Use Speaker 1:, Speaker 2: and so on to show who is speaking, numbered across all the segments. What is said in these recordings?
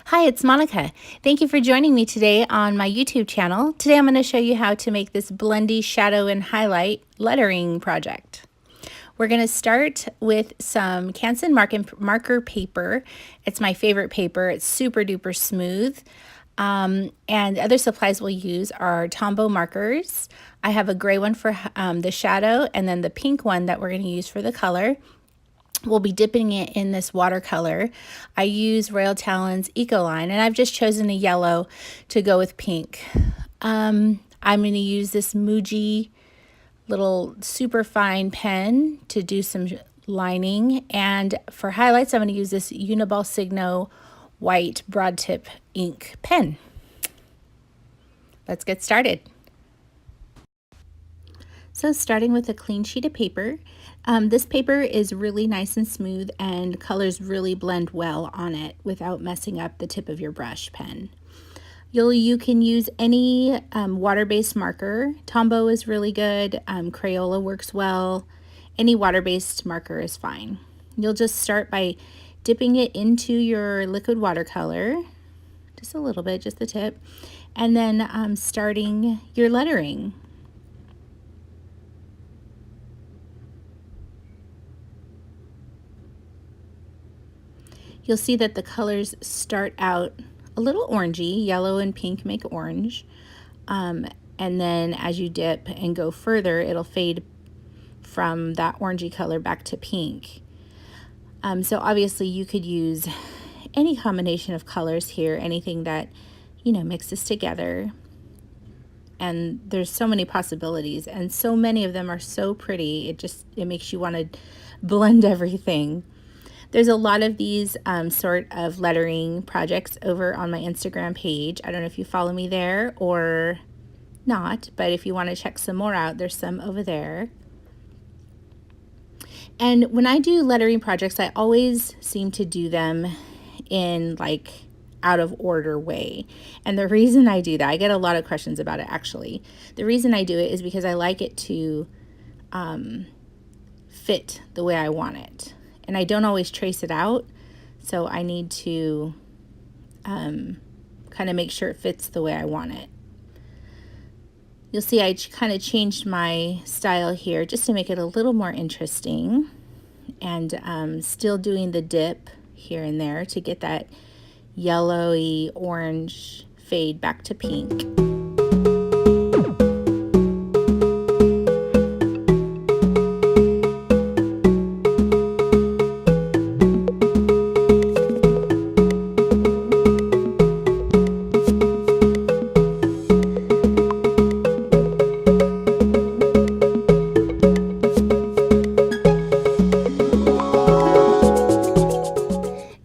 Speaker 1: Hi, it's Monica. Thank you for joining me today on my YouTube channel. Today I'm going to show you how to make this Blendy shadow and highlight lettering project. We're going to start with some Canson marker paper. It's my favorite paper. It's super duper smooth. And other supplies we'll use are Tombow markers. I have a gray one for the shadow, and then the pink one that we're going to use for the color. We'll be dipping it in this watercolor. I use Royal Talon's Ecoline, and I've just chosen a yellow to go with pink. I'm going to use this Muji little super fine pen to do some lining, and for highlights I'm going to use this Uniball Signo white broad tip ink pen. Let's get started. So starting with a clean sheet of paper, this paper is really nice and smooth and colors really blend well on it without messing up the tip of your brush pen. You can use any water-based marker. Tombow is really good. Crayola works well. Any water-based marker is fine. You'll just start by dipping it into your liquid watercolor, just a little bit, just the tip, and then starting your lettering. You'll see that the colors start out a little orangey. Yellow and pink make orange. And then as you dip and go further, it'll fade from that orangey color back to pink. So obviously you could use any combination of colors here, anything that, mixes together. And there's so many possibilities, and so many of them are so pretty. It makes you want to blend everything. There's a lot of these sort of lettering projects over on my Instagram page. I don't know if you follow me there or not, but if you want to check some more out, there's some over there. And when I do lettering projects, I always seem to do them in like out of order way. And the reason I do that, I get a lot of questions about it actually. The reason I do it is because I like it to fit the way I want it. And I don't always trace it out, so I need to kind of make sure it fits the way I want it. You'll see I kind of changed my style here just to make it a little more interesting, and still doing the dip here and there to get that yellowy orange fade back to pink.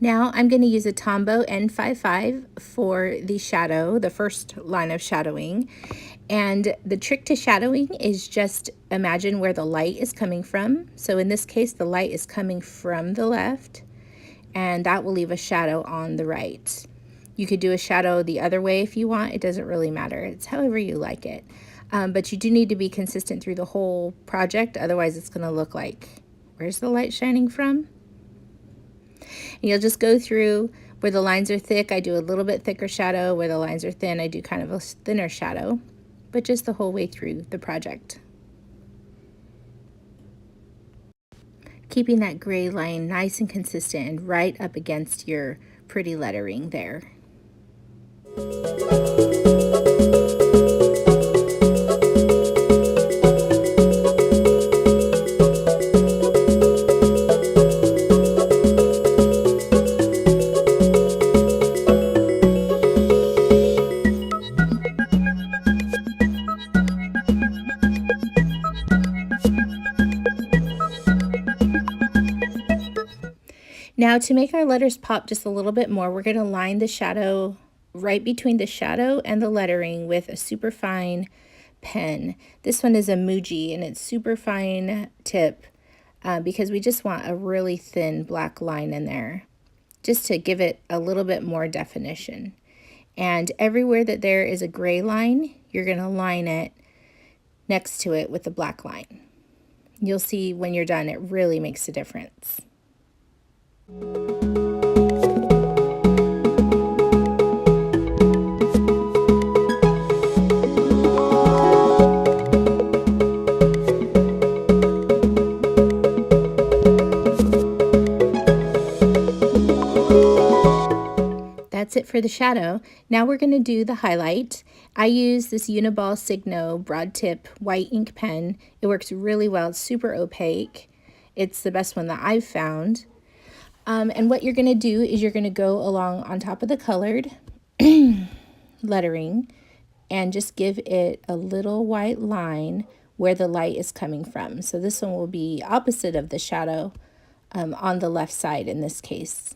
Speaker 1: Now I'm going to use a Tombow N55 for the shadow, the first line of shadowing. And the trick to shadowing is just imagine where the light is coming from. So in this case, the light is coming from the left, and that will leave a shadow on the right. You could do a shadow the other way if you want. It doesn't really matter. It's however you like it. But you do need to be consistent through the whole project. Otherwise, it's going to look like, where's the light shining from? And you'll just go through where the lines are thick, I do a little bit thicker shadow. Where the lines are thin, I do kind of a thinner shadow, but just the whole way through the project. Keeping that gray line nice and consistent and right up against your pretty lettering there. Now to make our letters pop just a little bit more, we're going to line the shadow right between the shadow and the lettering with a super fine pen. This one is a Muji, and it's super fine tip because we just want a really thin black line in there just to give it a little bit more definition. And everywhere that there is a gray line, you're going to line it next to it with the black line. You'll see when you're done, it really makes a difference. that's it for the shadow. Now we're going to do the highlight. I use this Uniball Signo broad tip white ink pen. It works really well. It's super opaque. It's the best one that I've found. And what you're going to do is you're going to go along on top of the colored lettering and just give it a little white line where the light is coming from. So this one will be opposite of the shadow on the left side in this case.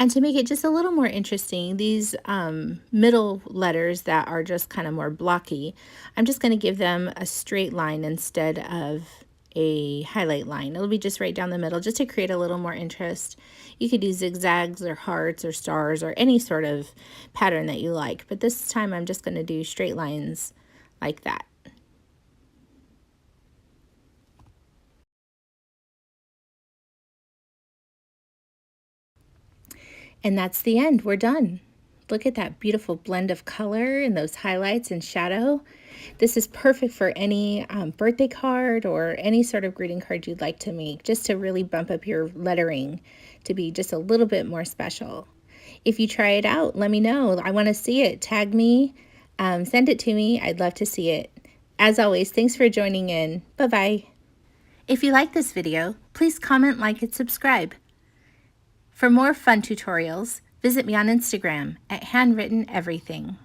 Speaker 1: And to make it just a little more interesting, these middle letters that are just kind of more blocky, I'm just going to give them a straight line instead of a highlight line. It'll be just right down the middle just to create a little more interest. You could do zigzags or hearts or stars or any sort of pattern that you like, but this time I'm just going to do straight lines like that. And that's the end. We're done. Look at that beautiful blend of color and those highlights and shadow. This is perfect for any birthday card or any sort of greeting card you'd like to make, just to really bump up your lettering to be just a little bit more special. If you try it out, let me know. I want to see it. Tag me, send it to me. I'd love to see it. As always, thanks for joining in. Bye-bye. If you like this video, please comment, like, and subscribe. For more fun tutorials, visit me on Instagram at handwritteneverything.